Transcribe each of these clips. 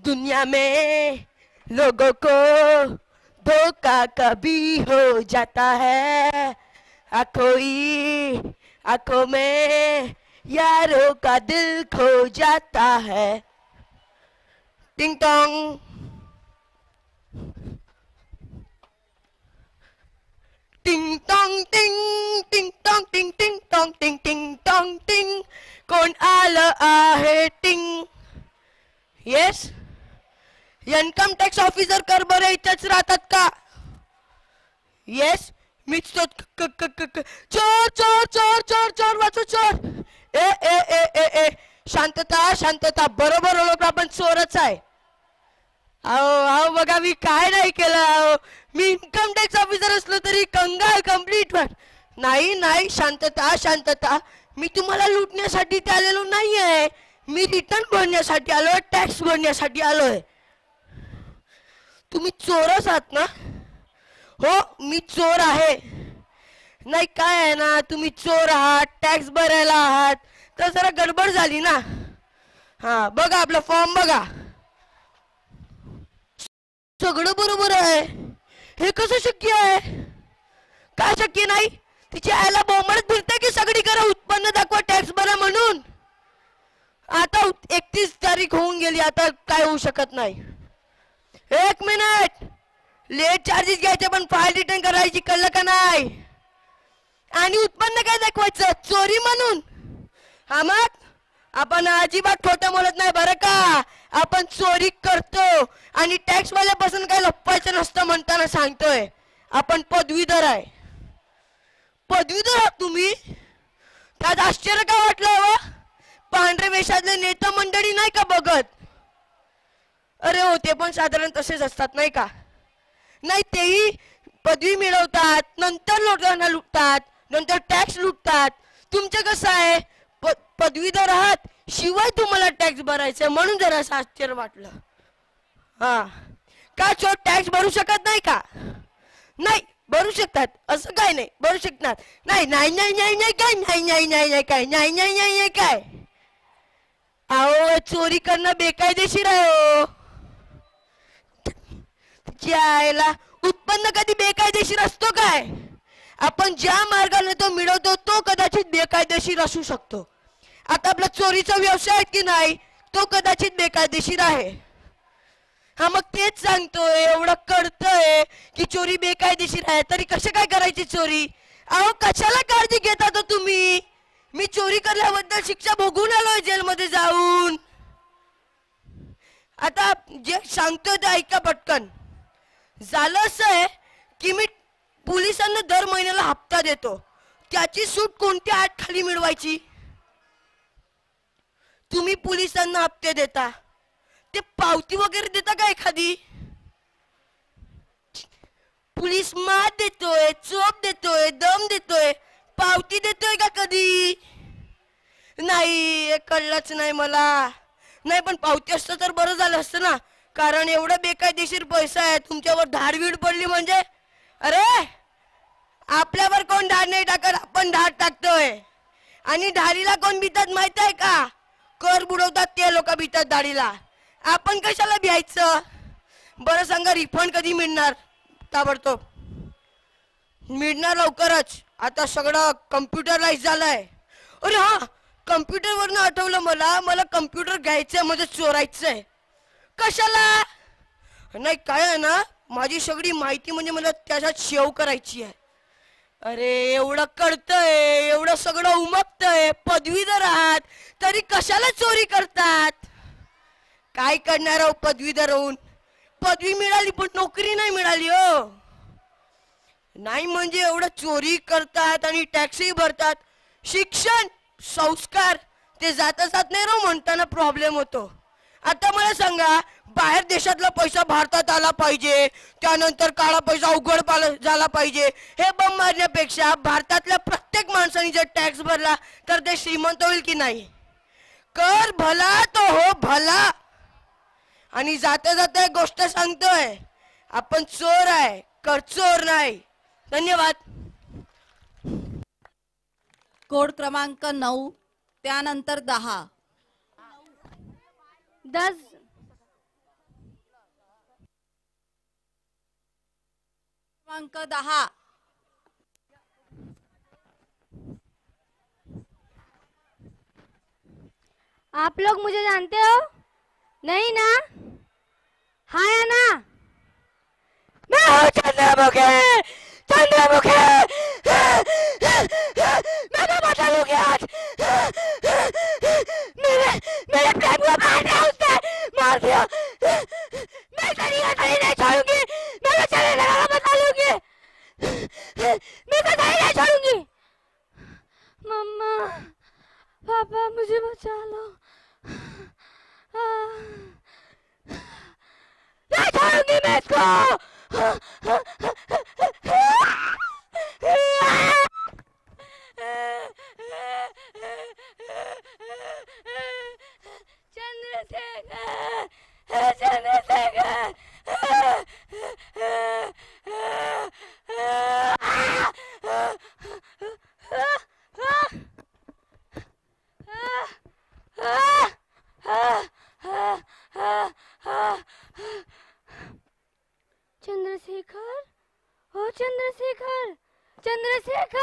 दुनिया में लोगों को धोखा कभी हो जाता है, आंखों में यारों का दिल खो जाता है। टिंग टोंग टिंग टोंग टिंग टिंग टोंग टिंग टिंग टोंग टिंग टिंग टोंग टिंग, कोण आलं आहे टिंग? येस, इन्कम टॅक्स ऑफिसर कर बरं इथेच राहतात का? येस, मीच तो चोर चोर चोर चोर चोर वाचो चोर। ए ए ए ए ए शांतता शांतता, बरोबर ओळख, आपण चोरच आहे। अहो अहो बघा, मी काय नाही केलं। अहो मी इन्कम टॅक्स ऑफिसर असलो तरी कंगाल कंप्लीट नाही नाही, शांतता शांतता, मी तुम्हाला लुटण्यासाठी आलेलो नाही आहे, मी रिटर्न भरण्यासाठी आलोय, टॅक्स भरण्यासाठी आलोय। तुम्ही चोरच आहात ना? हो मी चोर आहे। नाही काय आहे ना, तुम्ही चोर आहात, टॅक्स भरायला आहात, तर जरा गडबड झाली ना। हा बघा आपला फॉर्म बघा, सगळं बरोबर आहे। हे कसं शक्य आहे? काय शक्य नाही? तिची आईला बोंबडत फिरते की सगळीकडे उत्पन्न दाखवा, टॅक्स भरा म्हणून। आता 31 तारीख होऊन गेली, आता काय होऊ शकत नाही। एक मिनिट, लेट चार्जेस घ्यायचे पण फाईल रिटर्न करायची, कळलं का नाही? आणि उत्पन्न काय दाखवायचं? चोरी म्हणून। हा मग आपण अजिबात खोटं बोलत नाही बरं का, आपण चोरी करतो आणि टॅक्स वाल्यापासून काय लपवायचं नसतं म्हणताना सांगतोय। आपण पदवीधर आहे। पदवीधर आहात तुम्ही? त्यात आश्चर्य का वाटलं हो? पांढऱ्या वेशातले नेता मंडळी नाही का बघत? अरे हो, ते पण साधारण तसेच असतात नाही का? नाही, तेही पदवी मिळवतात, नंतर लोकांना लुटतात, नंतर टॅक्स लुटतात। तुमचं कसं आहे? पदवीधर आहात, शिवाय तुम्हाला टॅक्स भरायचं, म्हणून जरा आश्चर्य वाटलं। हा का चोर टॅक्स भरू शकत नाही का? नाही भरू शकतात, असं काय नाही, भरू शकतात। नाही नाही नाही नाही नाही काय नाही नाही नाही नाही काय नाही नाही नाही नाही काय? अहो चोरी करणं बेकायदेशीर आहे हो। ज्याला उत्पन्न कधी बेकायदेशीर असतो काय? आपण ज्या मार्गाने तो मिळवतो तो कदाचित बेकायदेशीर असू शकतो। आता आपला चोरीचा व्यवसाय की नाही, तो कदाचित बेकायदेशीर आहे। हा मग तेच सांगतोय, एवढं कळतंय की चोरी बेकायदेशीर आहे, तरी कशा काय करायची चोरी? अहो कशाला काळजी घेता तो तुम्ही? मी चोरी करल्याबद्दल शिक्षा भोगून आलोय जेलमध्ये जाऊन। आता जे सांगतोय ते ऐका पटकन। झालं असं आहे की मी पोलिसांना दर महिन्याला हप्ता देतो, त्याची सूट कोणत्या अट खाली मिळवायची? तुम्ही पोलिसांना हप्ते देता, ते पावती वगैरे देता का एखादी? पोलीस मार देतोय, चोप देतोय, दम देतोय, पावती देतोय का कधी? नाही, कळलंच नाही मला। नाही पण पावती असतं तर बरं झालं असतं ना, कारण एवढा बेकायदेशीर पैसा आहे, तुमच्यावर धाडवीड पडली म्हणजे। अरे आपल्यावर कोण धाड नाही टाकत, आपण धाड टाकतोय। आणि धाडीला कोण भीतात माहित आहे का? कर बुडवतात ते लोक भीतात धाडीला, आपण कशाला भ्यायचं? बरं सांगा, रिफंड कधी मिळणार? ताबडतोब मिळणार लवकरच, आता सगळं कम्प्युटराइज झालंय। अरे हा, कम्प्युटरवरनं आठवलं मला कम्प्युटर घ्यायचंय, म्हणजे चोरायचंय। कशाला? नाही काय आहे ना, माझी सगळी माहिती म्हणजे मला त्याच्यात सेव्ह करायची आहे। अरे एवढं कळतंय, एवढं सगळं उमगतंय, पदवीधर आहात तरी कशाला चोरी करतात? काय करणार हो पदवीधर होऊन? पदवी मिळाली पण नोकरी नाही मिळाली हो। नाही म्हणजे एवढं चोरी करतात आणि टॅक्सही भरतात, शिक्षण संस्कार ते जाता जात नाही रो, म्हणताना प्रॉब्लेम होतो। आता मला सांगा, बाहेर देशातला पैसा भारतात आला पाहिजे, त्यानंतर काळा पैसा उघड झाला पाहिजे, हे बम मारण्यापेक्षा भारतातल्या प्रत्येक माणसाने जर टॅक्स भरला तर ते श्रीमंत होईल की नाही? कर भला तो हो भला। आणि जाता जाता एक गोष्ट सांगतोय, आपण चोर आहे, कर चोर नाही। धन्यवाद। कोड क्रमांक 9, त्यानंतर 10। 10 क्रमांक 10. आप लोग मुझे जानते हो? नहीं ना? हाँ या ना? मैं हूँ चंद्रमुखी, चंद्रमुखी। मैं तो बता लूंगी आज। मेरे प्रेम को मार दिया उसने, मार दिया। मैं कहीं नहीं छोड़ूंगी। मैं तो चले लगा बता लूंगी। मैं तो कहीं नहीं छोड़ूंगी। मम्मा, पापा मुझे बचा लो। नहीं छोड़ूंगी मैं इसको। चंद्रशेखर, चंद्रशेखर। चंद्रशेखर, ओ चंद्रशेखर, चंद्रशेखर,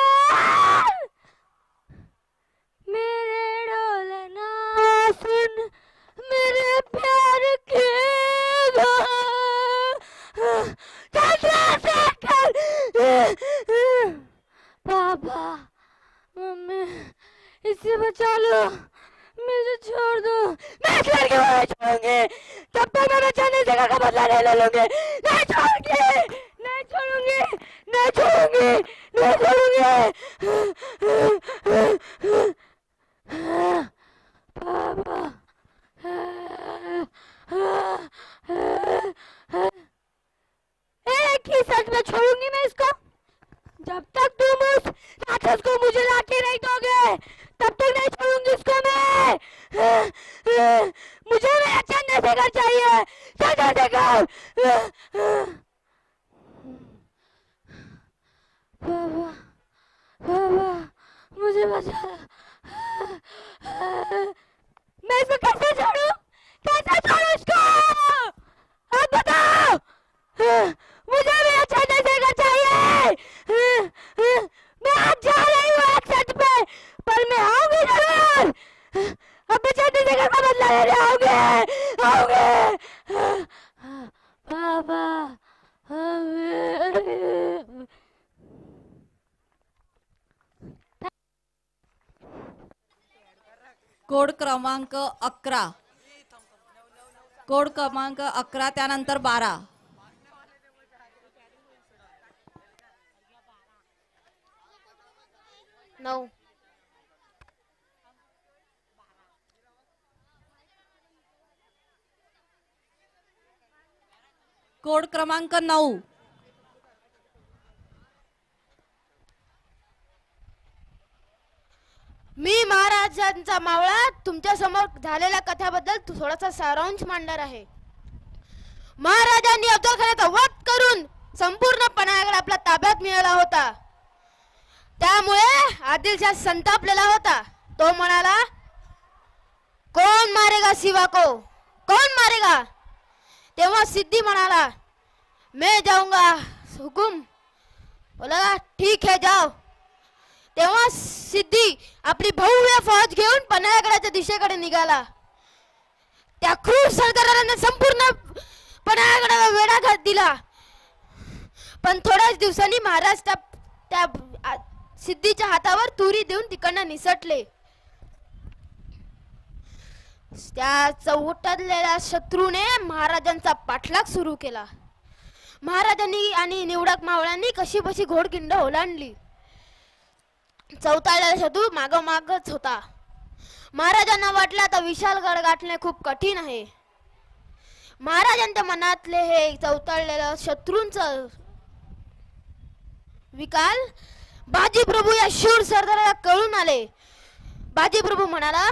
मेरे ढोलना सुन, मेरे प्यार के चंद्रशेखर। पापा, मम्मी, इसे बचा लो, मुझे छोड़ दो। मैं इस लड़के को नहीं छोड़ूंगी। तब तक मैं चंद्रशेखर का बदला नहीं लूंगी। नहीं छोड़ूंगी, नहीं छोड़ूंगी, नहीं छोड़ूंगी, नहीं छोड़ूंगी। पापा, एक ही सच में छोड़ूंगी मैं इसको। जब तक तुम उस राक्षस को मुझे लाके नहीं दोगे, तब तक नहीं छोड़ूंगी इसको मैं। मुझे मेरा चंद्रशेखर चाहिए, चंद्रशेखर। पापा, पापा, मुझे बचा लो। मैं इसको कैसे छोड़ूं? कैसे छोड़ूं इसको? आप बताओ। मुझे मेरा चंद्रशेखर चाहिए। मैं आज जा रही हूँ एक सच पे, पर मैं आऊंगी जरूर। अब मैं चंद्रशेखर का बदला लेने आऊंगी, आऊंगी। पापा, कोड क्रमांक 11. कोड क्रमांक 11 त्यानंतर 12. नऊ. कोड क्रमांक 9. मी महाराजांचा मावळा तुमच्या समोर झालेल्या कथेबद्दल थोडासा सारांश मांडणार आहे. महाराजांनी अफजलखानाचा वध करून संपूर्ण पन्हाळगड आपल्या ताब्यात मिळाला होता. त्यामुळे आदिलशाह संतापलेला होता. तो म्हणाला, कौन मारेगा शिवा को, कौन मारेगा? तेव्हा सिद्धी म्हणाला, मैं जाऊंगा. हुकुम बोला, ठीक है जाओ. तेव्हा सिद्धी आपली भव्य फौज घेऊन पन्हाळगडाच्या दिशेकडे निघाला. त्या क्रूर सरदाराने संपूर्ण पन्हाळगडाला वेढा दिला. पण थोड्याच दिवसांनी महाराज त्या सिद्धीच्या हातावर तुरी देऊन तिकडनं निसटले. त्या चौटलेल्या शत्रूने महाराजांचा पाठलाग सुरू केला. महाराजांनी आणि निवडक मावळ्यांनी कशी बशी घोडखिंड ओलांडली. चौताळलेला शत्रू मागोमागच होता. महाराजांना वाटलं आता विशालगड गाठणे खूप कठीण आहे. महाराजांच्या मनातले हे चौताळलेलं शत्रूंचं विकाल बाजीप्रभू या शूर सरदाराला कळून आले. बाजीप्रभू म्हणाला,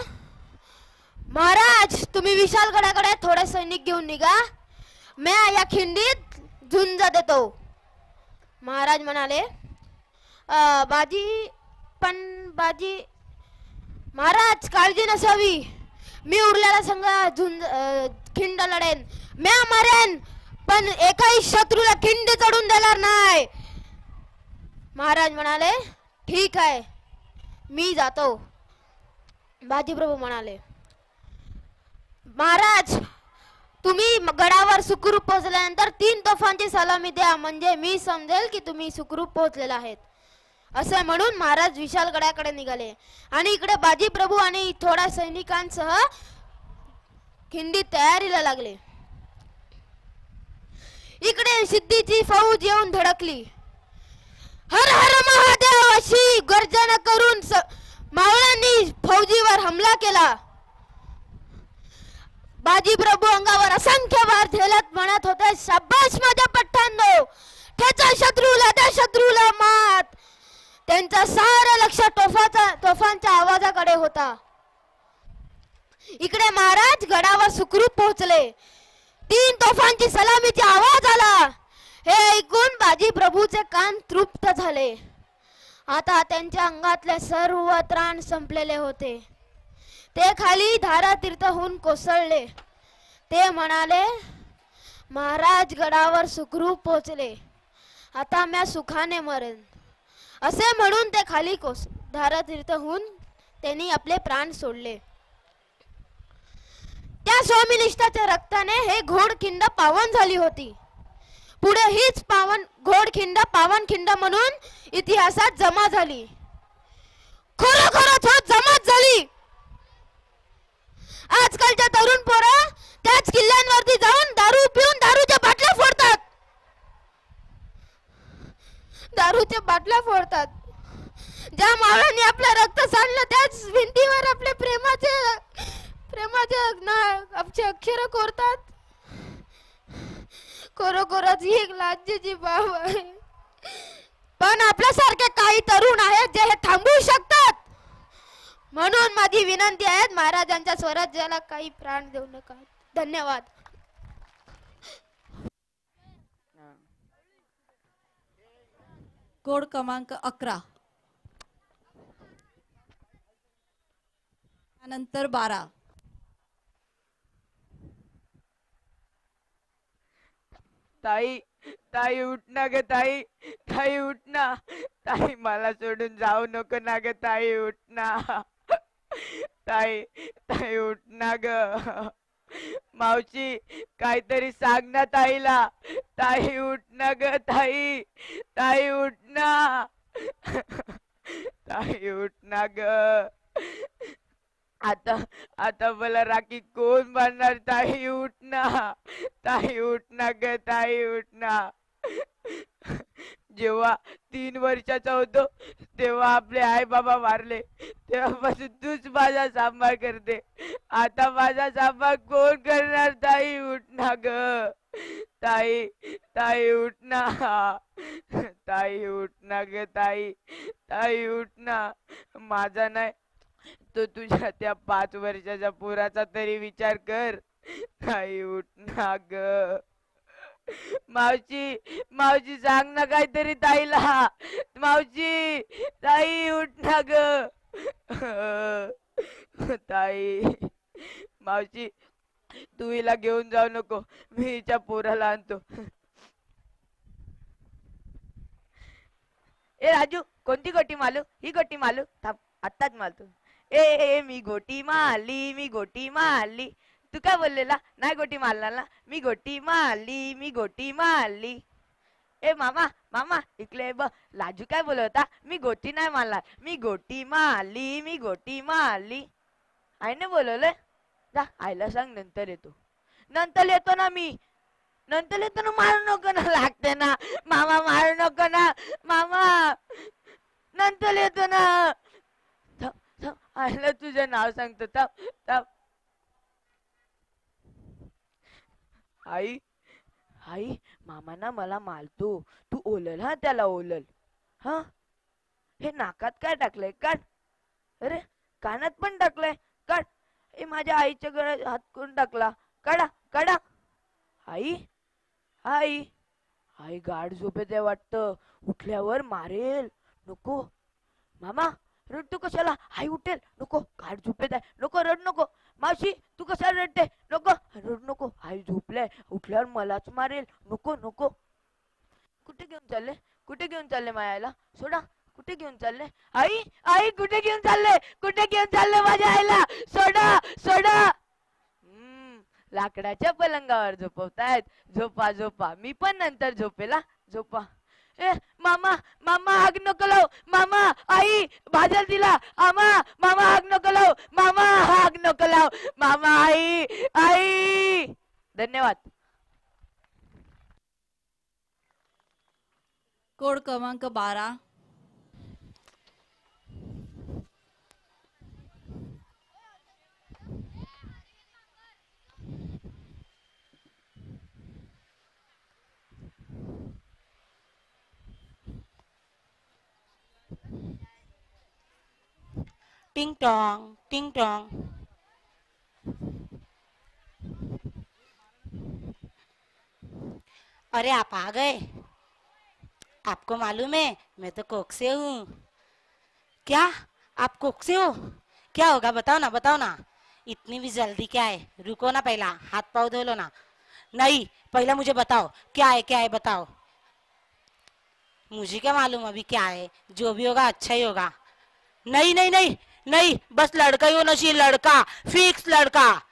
महाराज तुम्ही विशालगडाकडे थोडे सैनिक घेऊन निघा, मी या खिंडीत झुंज देतो. महाराज म्हणाले, बाजी महाराज काळजी नसावी, मी उरलेला संघ खिंड लढेन, मी मरेन, पण एकाही शत्रूला खिंड चढून देणार नाही. महाराज म्हणाले ठीक आहे मी जातो. बाजीप्रभू म्हणाले महाराज तुम्ही गडावर सुखरूप पोहोचल्यानंतर 3 तोफांची सलामी द्या म्हणजे मी समजेल की तुम्ही सुखरूप पोहोचलेला आहेत. असे म्हणून महाराज विशाल गडाकडे निघाले आणि इकडे बाजीप्रभू आणि थोड्या सैनिकांसह खिंडीत तयारीला लागले. इकडे सिद्धीची फौज येऊन धडकली. हर हर महादेव अशी गर्जना करून मावळ्यांनी फौजीवर हमला केला. बाजीप्रभू अंगावर असंख्य वार झेलत म्हणत होते शाबास माझ्या पठ्ठांनो ठेचा शत्रूला त्या शत्रूला मात. त्यांचा सारा लक्ष तोफांच्या आवाजाकडे होता. इकडे महाराज गडावर सुखरूप पोहोचले. 3 तोफांची सलामीचा आवाज आला. हे ऐकून बाजीप्रभूचे कान तृप्त झाले. आता त्यांच्या अंगातले सर्व त्राण संपलेले होते. ते खाली धारातीर्थहून कोसळले. ते म्हणाले महाराज गडावर सुखरूप पोहोचले आता मी सुखाने मरेन. असे म्हणून ते खाली धारातीर्थहून त्यांनी आपले प्राण सोडले. त्या स्वामिनिष्ठाच्या रक्ताने हे घोडखिंड पावन झाली होती. पुढे हीच पावनखिंड म्हणून इतिहासात जमा झाली. खरोखरच जमाच झाली. आजकालच्या तरुण पोरं त्याच किल्ल्यांवरती जाऊन दारू पिऊन दारूच्या बाटल्या फोडतात. ज्या मावळ्यांनी आपलं रक्त सांडलं त्याच भिंतीवर आपले प्रेमाचे अक्षर कोरतात. खरोखरच ही एक लाजेची बाब आहे. पण आपल्यासारखे काही तरुण आहेत जे हे थांबवू शकतात. म्हणून माझी विनंती आहे महाराजांच्या स्वराज्याला काही प्राण देऊ नका. धन्यवाद. कोड क्रमांक 11 त्यानंतर 12. ताई ताई उठ ना ग ताई. ताई उठ ना. ताई मला सोडून जाऊ नको ना ग ताई उठ ना. ताई ताई उठ ना ग. मावशी काहीतरी सांग ना ताईला. ताई उठ ना ग ताई. ताई उठ ना. ताई उठ ना ग. आता आता मला राखी कोण बांधणार. ताई उठ ना. ताई उठ ना ग ताई उठ ना. जेव्हा 3 वर्षाचा होतो तेव्हा आपले आई बाबा वारले. तेव्हापासून तूच माझा सांभाळ करते. आता माझा सांभाळ कोण करणार. ताई उठ ना ग. ताई ताई उठ ना. ताई उठ ना ग ताई. ताई उठ ना. माझा नाही तो तुझ्या त्या 5 वर्षाच्या पोराचा तरी विचार कर. ताई उठ ना ग. मावशी मावशी सांग ना काहीतरी ताईला. मावशी ताई उठ ना ग. ताई मावशी तू हिला घेऊन जाऊ नको. मी हिच्या पोराला आणतो. ए राजू कोणती गोटी मालू. ही गोटी मालू. थांब आत्ताच मालतो. ए मी गोटी मारली. मी गोटी मारली. तू काय बोललेला. नाही गोटी मारला ना. मी गोटी मारली. मी गोटी मारली. ए मामा मामा इकडे बघ. लाजू काय बोलत होता. मी गोटी नाही मारला. मी गोटी मारली. मी गोटी मारली. आईने बोलवलंय. जा आईला सांग नंतर येतो. नंतर येतो ना मी. नंतर येतो ना. मारू नको ना. लागते ना मामा. मारू नको ना मामा. नंतर येतो ना. आईला तुझं नाव सांगतो. थांब थांब. आई आई मामा ना मला मारतो. तू ओलल हा त्याला ओलल. हा हे नाकात काय टाकलंय. काढ. अरे कानात पण टाकलंय. काढ. हे माझ्या आईच्या गळ्यात हात कोण टाकला. काढा काढा. आई आई आई गाढ झोपेत आहे वाटतं. उठल्यावर मारेल. नको मामा रडतो कशाला. आई उठेल. नको गाढ झोपेत आहे. नको रड नको. मावशी तू कशाला रडते. नको रड नको. आई झोपले. उठल्यावर मलाच मारेल. नको नको. कुठे घेऊन चालले. कुठे घेऊन चालले माझ्या आईला? सोडा. कुठे घेऊन चालले? आई आई कुठे घेऊन चालले? कुठे घेऊन चालले माझ्या आईला? सोडा सोडा. लाकडाच्या पलंगावर झोपवतायत. झोपा झोपा, मी पण नंतर झोपेला. झोपा. ए मामा मामा आग नको लाव. मामा आई भाजल तिला. आमा मामा आग नको लाव. मामा आग नको लाव. मामा आई आई. धन्यवाद. कोड क्रमांक 12. टिंग टोंग टिंग टोंग. अरे आप आ गए. आपको मालूम है मैं तो कोक से हूँ. क्या आप कोक से हो? क्या होगा बताओ ना, बताओ ना. इतनी भी जल्दी क्या है? रुको ना, पहला हाथ पाँव धो लो ना. नहीं, पहला मुझे बताओ क्या है बताओ. मुझे क्या मालूम अभी क्या है. जो भी होगा अच्छा ही होगा. नहीं नहीं नहीं नहीं, बस लड़का ही होना चाहिए. लड़का, फिक्स लड़का.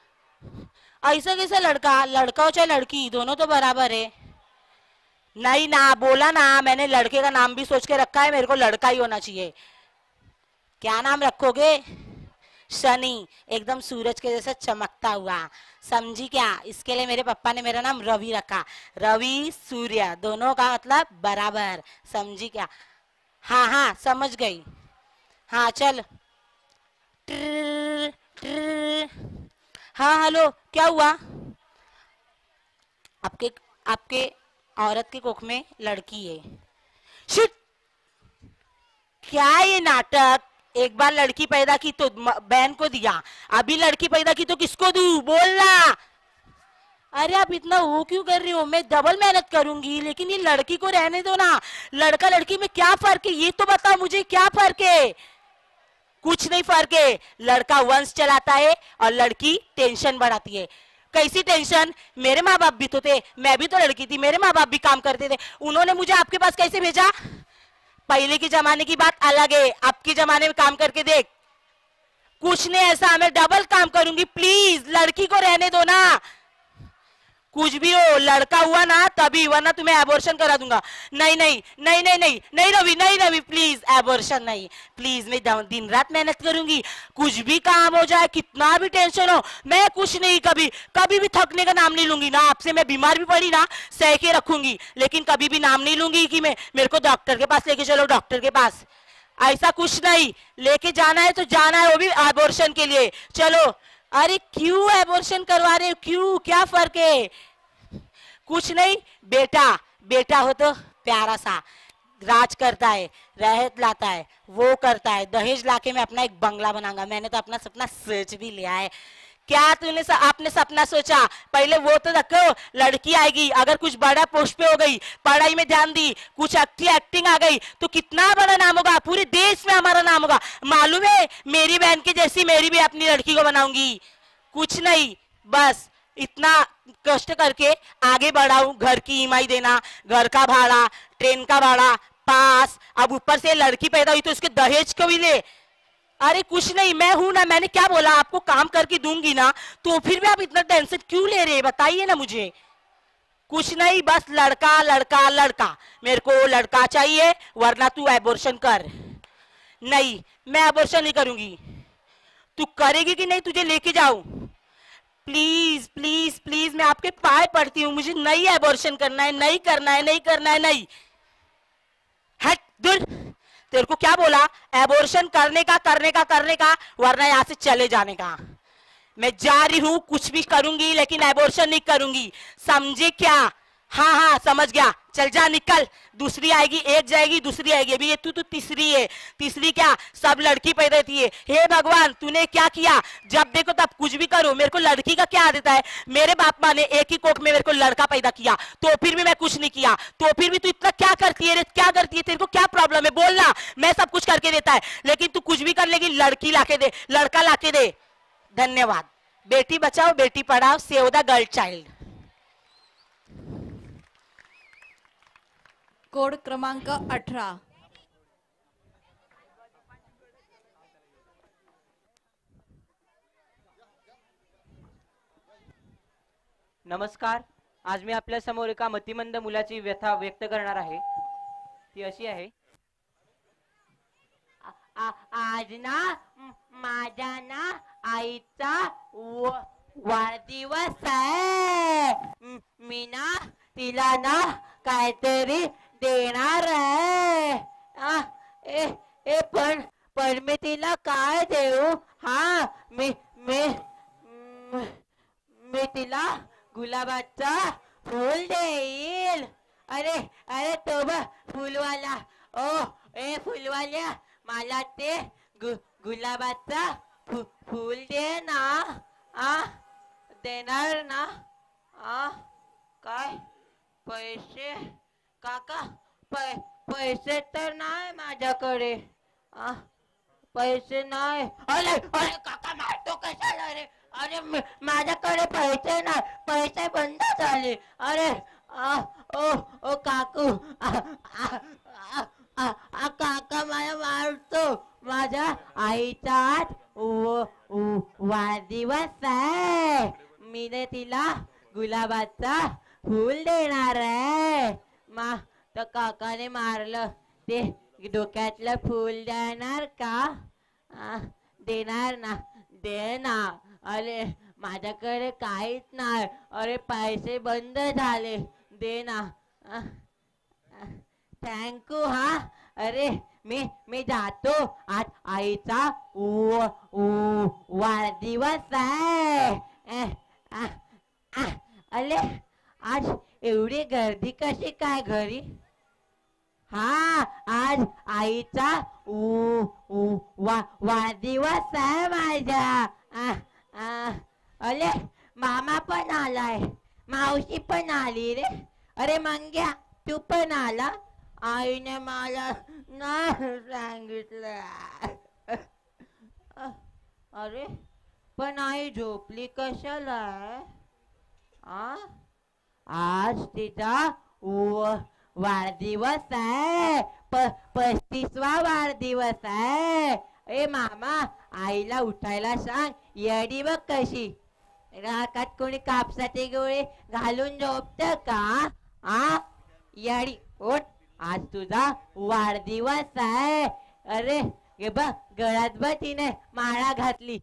ऐसा कैसा लड़का? लड़का हो चाहे लड़की, दोनों तो बराबर है. नहीं ना, बोला ना मैंने. लड़के का नाम भी सोच के रखा है. मेरे को लड़का ही होना चाहिए. क्या नाम रखोगे? शनि, एकदम सूरज के जैसा चमकता हुआ. समझी क्या? इसके लिए मेरे पापा ने मेरा नाम रवि रखा. रवि सूर्य, दोनों का मतलब बराबर. समझी क्या? हाँ हाँ समझ गई. हाँ चल. हाँ हेलो, क्या हुआ? आपके औरत के कोख में लड़की है. शिट, क्या ये नाटक? एक बार लड़की पैदा की तो बहन को दिया, अभी लड़की पैदा की तो किसको दूं? बोलना. अरे आप इतना वो क्यों कर रही हो? मैं डबल मेहनत करूंगी, लेकिन ये लड़की को रहने दो ना. लड़का लड़की में क्या फर्क है ये तो बताओ मुझे. क्या फर्क है? कुछ नहीं फर्क है. लड़का वंश चलाता है और लड़की टेंशन बढ़ाती है. कैसी टेंशन? मेरे माँ बाप भी तो थे, मैं भी तो लड़की थी, मेरे माँ बाप भी काम करते थे. उन्होंने मुझे आपके पास कैसे भेजा? पहले के जमाने की बात अलग है, अब के जमाने में काम करके देख. कुछ नहीं ऐसा, मैं डबल काम करूंगी. प्लीज लड़की को रहने दो ना. कुछ भी हो, लड़का हुआ ना तभी, वरना तुम्हें एबॉर्शन करा दूंगा. नहीं नहीं नहीं नहीं नहीं नहीं रवि, नहीं रवि प्लीज, एबॉर्शन नहीं. प्लीज मैं दिन रात मेहनत करूंगी. कुछ भी काम हो जाए, कितना भी टेंशन हो, मैं कुछ नहीं, कभी भी थकने का नाम नहीं लूंगी ना. आपसे मैं बीमार भी पड़ी ना सह के रखूंगी, लेकिन कभी भी नाम नहीं लूंगी कि मैं मेरे को डॉक्टर के पास लेके चलो, डॉक्टर के पास. ऐसा कुछ नहीं. लेके जाना है तो जाना है, वो भी एबॉर्शन के लिए. चलो. अरे क्यों एबॉर्शन करवा रहे हो? क्यों? क्या फर्क है? कुछ नहीं. बेटा हो तो प्यारा सा राज करता है, रहत लाता है, वो करता है. दहेज लाके मैं अपना एक बंगला बनाऊंगा. मैंने तो अपना सपना सोच भी लिया है. क्या तूने आपने सपना सोचा? पहले वो तो रखो. लड़की आएगी, अगर कुछ बड़ा पोस्ट पे हो गई, पढ़ाई में ध्यान दी, कुछ अच्छी एक्टिंग आ गई तो कितना बड़ा नाम होगा. पूरे देश में हमारा नाम होगा. मालूम है, मेरी बहन की जैसी मेरी भी अपनी लड़की को बनाऊंगी. कुछ नहीं, बस इतना कष्ट करके आगे बढ़ाऊं. घर की ईएमआई देना, घर का भाड़ा, ट्रेन का भाड़ा, पास. अब ऊपर से लड़की पैदा हुई तो उसके दहेज को भी ले. अरे कुछ नहीं, मैं हूं ना. मैंने क्या बोला? आपको काम करके दूंगी ना, तो फिर भी आप इतना टेंशन क्यों ले रहे हैं? बताइए ना मुझे. कुछ नहीं, बस लड़का लड़का लड़का. मेरे को लड़का चाहिए, वरना तू एबॉर्शन कर. नहीं, मैं एबॉर्शन नहीं करूंगी. तू करेगी कि नहीं? तुझे लेके जाऊं? प्लीज प्लीज प्लीज, मैं आपके पाए पड़ती हूँ. मुझे नहीं एबॉर्शन करना है, नहीं करना है, नहीं करना है. नहीं. हट दूर. तेरे को क्या बोला? एबॉर्शन करने का, वरना यहाँ से चले जाने का. मैं जा रही हूँ, कुछ भी करूंगी लेकिन एबॉर्शन नहीं करूंगी. समझे क्या? हाँ हाँ समझ गया. चल जा, निकल. दूसरी आएगी, एक जाएगी, दूसरी आएगी. अभी ये तू तो तीसरी है. तीसरी क्या? सब लड़की पैदा होती है. हे भगवान, तूने क्या किया? जब देखो तब कुछ भी करो. मेरे को लड़की का क्या आदत है? मेरे बाप माँ ने एक ही कोख में मेरे को लड़का पैदा किया, तो फिर भी मैं कुछ नहीं किया. तो फिर भी तू इतना क्या करती है रे? क्या करती है? तेरे को क्या प्रॉब्लम है? बोलना. मैं सब कुछ करके देता है, लेकिन तू कुछ भी कर लेगी. लड़की लाके दे, लड़का लाके दे. धन्यवाद. Beti Bachao, Beti Padhao, save the girl child. Code क्रमांक 18. नमस्कार. आज मी आपल्या समोर एका मतिमंद मुलाची व्यथा व्यक्त करणार आहे. ती अशी आहे. आज ना माझ्या ना आईचा वाढदिवस आहे. मी ना तिला ना काहीतरी देणार आहे. पण मी तिला काय देऊ? हा मी मी मी तिला गुलाबाचा फूल देईल. अरे अरे तो बघ फुलवाला. ए फुलवाल्या, मला ते गुलाबाचा फूल दे ना. देणार ना? काय पैसे? काका पैसे तर नाही माझ्याकडे. पैसे नाही. अरे अरे काका मारतो कशाला रे? अरे माझ्याकडे पैसे नाही. पैसे बंद झाले. अरे ओ काकू, काका मला मारतो. माझ्या आईचा आज वाढदिवस आहे. मीने तिला गुलाबाचा फूल देणार आहे. तर काकाने मारलं. ते डोक्यातलं फूल देणार का? देणार ना? दे ना. अरे माझ्याकडे काहीच नाही. अरे पैसे बंद झाले. दे ना. थँक्यू. हा अरे मी जातो. आज आईचा वाढदिवस आहे. अरे आज एवढी गर्दी कशी काय घरी? हा आज आईचा वाढदिवस आहे माझ्या. अरे मामा पण आलाय. मावशी पण आली रे. अरे मंग्या, तू पण आला? आईने मला नाही सांगितलं. अरे पण आई झोपली कशाला? आज तिचा वाढदिवस आहे. 35वा वाढदिवस आहे. ए मामा, आईला उठायला सांग. येडी बघ कशी. राखात कोणी कापसाचे गोळे घालून झोपत का? येडी उठ. आज तुझा वाढदिवस आहे. अरे हे बघ, गळ्यात बघ तिने माळा घातली.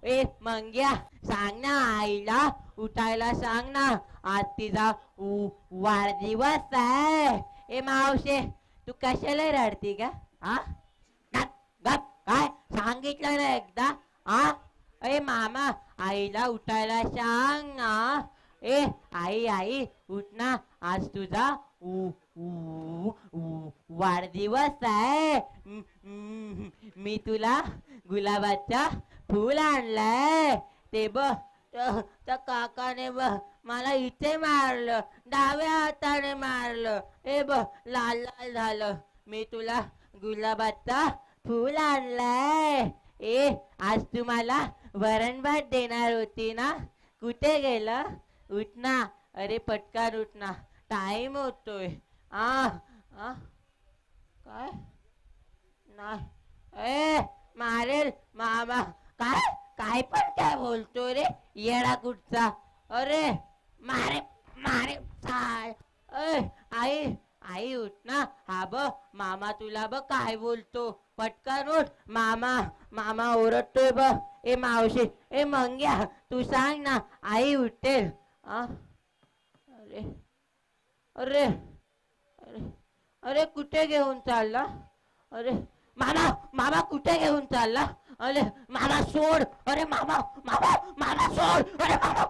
ए मंग्या, सांग ना आईला उठायला सांग ना. आज तिचा वाढदिवस आहे. ए मावशे, तू कशाला रडती का? काय सांगितलं ना एकदा? ए मामा, आईला उठायला सांग ना. ए आई उठ ना. आज तुझा वाढदिवस आहे. मी तुला गुलाबाचा फूल आणलाय. ते बघ, त्या काकाने मला इथे मारलं. डाव्या हाताने मारलं. ए बघ, लाल लाल झालं. मी तुला गुलाबाचा फूल आणलाय. ए आज तुम्हाला वरण भात देणार होती ना? कुठे गेलं? उठ ना. अरे पटकन उठ ना. टाइम होतोय. काय नाही. मारेल मामा. काय पण काय बोलतो रे येडा कुठचा? अरे मारे मारे काय? आई उठ ना. हा बघ, मामा तुला बघ काय बोलतो. पटकन उठ. मामा ओरडतोय बघ. ए मावशी, ए मंग्या, तू सांग ना. आई उठेल. अरे अरे अरे अरे कुठे घेऊन चालला? अरे मामा कुठे घेऊन चालला? अरे मामा सोड. अरे मामा सोड. अरे मामा,